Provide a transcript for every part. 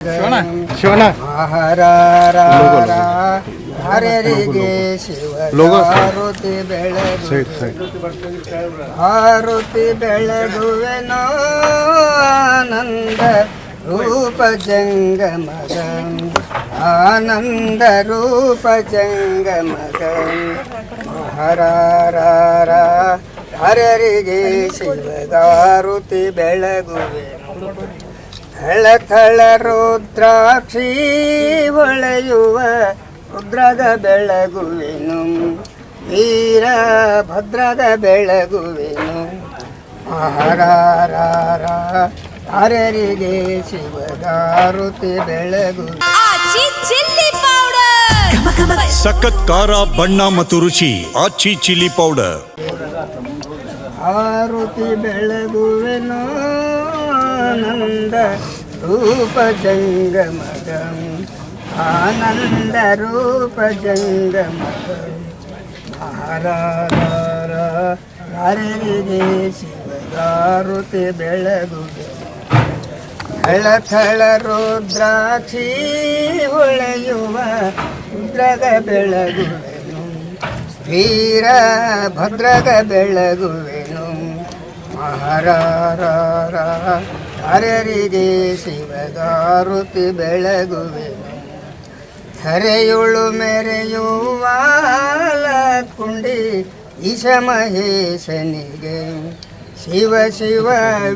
ಶಿವನ ಹರರಿಗೆ ಶಿವರುತಿ ಆರುತಿ ಬೆಳಗುವೆನೋ ಆನಂದ ರೂಪ ಜಂಗಮಗ ಆನಂದ ರೂಪ ಜಂಗಮಗ ಹರರಿಗೆ ಶಿವದಾರುತಿ ಬೆಳಗುವೆನೋ ಥಳ ರುದ್ರಾಕ್ಷಿ ಹೊಳೆಯುವ ರುದ್ರದ ಬೆಳಗುವೆನು ವೀರ ಭದ್ರದ ಬೆಳಗುವೆನು ಹರರಿಗೆ ಶಿವದಾರುತಿ ಬೆಳಗುವೆ ಸಖತ್ ಖಾರ ಬಣ್ಣ ಮತ್ತು ರುಚಿ ಆಚಿ ಚಿಲ್ಲಿ ಪೌಡರ್ ಆರುತಿ ಬೆಳಗುವೆನು ಆನಂದ ರೂಪ ಜಂಗಮಗ ಆನಂದ ರೂಪ ಜಂಗಮಗ ಹರರಿಗೆ ಶಿವದಾರುತಿ ಬೆಳಗುವೆ ಥಳ ರುದ್ರಾಕ್ಷಿ ಹೊಳೆಯುವ ರುದ್ರದ ಬೆಳಗುವೆನು ವೀರ ಭದ್ರದ ಬೆಳಗುವೆನು ಹರರಿಗೆ ಶಿವದಾರುತಿ ಬೆಳಗುವೆನು ಹರೆಯುಳು ಮೆರೆಯುವ ಕುಂಡಿ ಈಶ ಮಹೇಶನಿಗೆ ಶಿವ ಶಿವ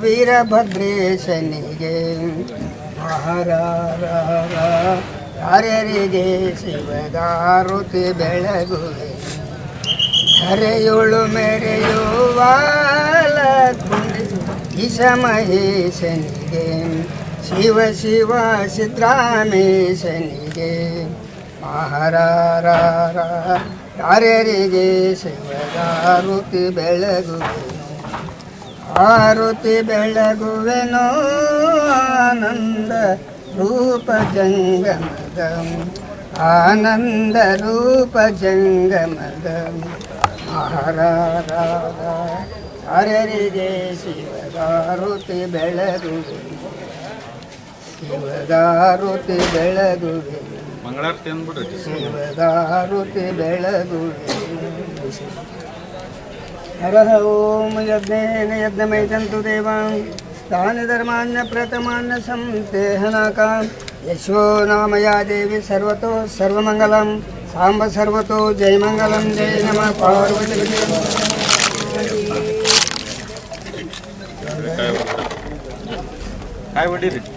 ವೀರಭದ್ರೇಶನಿಗೆ ಹರರಿಗೆ ಶಿವದಾರುತಿ ಬೆಳಗುವೆ ಹರೆಯುಳು ಮೆರೆಯುವ ಕುಂಡಿ ಈಶ ಮಹೇಶನಿಗೆ ಶಿವ ಶಿವ ಸಿದ್ರಾಮೇಶನಿಗೆ ಹರರಿಗೆ ಶಿವದಾರುತಿ ಬೆಳಗುವೆನು ಆರುತಿ ಬೆಳಗುವೆನೋ ಆನಂದ ರೂಪ ಜಂಗಮಗ ಆನಂದ ರೂಪ ಜಂಗಮಗ ಹರರಿಗೆ ಶಿವದಾರುತಿ ಬೆಳಗುವೆನು ಶಿವದಾರುತಿ ಬೆಳಗುವೆನು ಶಿವದಾರುತಿ ಬೆಳಗುವೆನು ಹರಃ ಓಂ ಯಜ್ಞೇನ ಯಜ್ಞಮೈತಂತು ದೇವಾನ್ ತಾನಿ ಧರ್ಮಾನ್ಯ ಪ್ರಥಮಾನ್ಯ ಸಂತೇಹನಾಕಾಂ ಯಶೋ ನಾಮಯಾ ದೇವಿ ಸರ್ವತೋ ಸರ್ವಮಂಗಲಂ ಸಾಂಬ ಸರ್ವತೋ ಜಯ ಮಂಗಲಂ ಜಯ ನಮಃ ಪಾರ್ವತಿ काय वडील